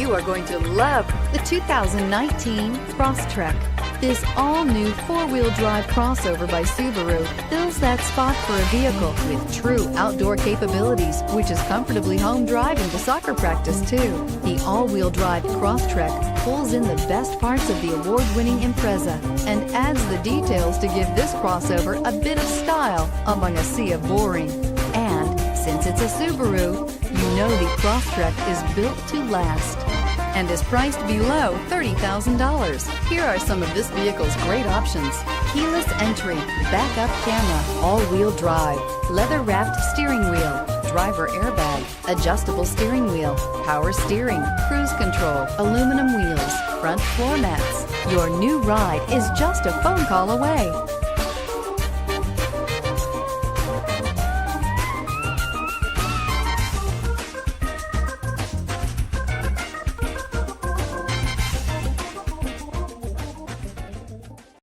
You are going to love the 2019 Crosstrek. This all-new four-wheel drive crossover by Subaru fills that spot for a vehicle with true outdoor capabilities, which is comfortably home driving to soccer practice too. The all-wheel drive Crosstrek pulls in the best parts of the award-winning Impreza and adds the details to give this crossover a bit of style among a sea of boring. And since it's a Subaru, you know the Crosstrek is built to last and is priced below $30,000. Here are some of this vehicle's great options: keyless entry, backup camera, all-wheel drive, leather-wrapped steering wheel, driver airbag, adjustable steering wheel, power steering, cruise control, aluminum wheels, front floor mats. Your new ride is just a phone call away.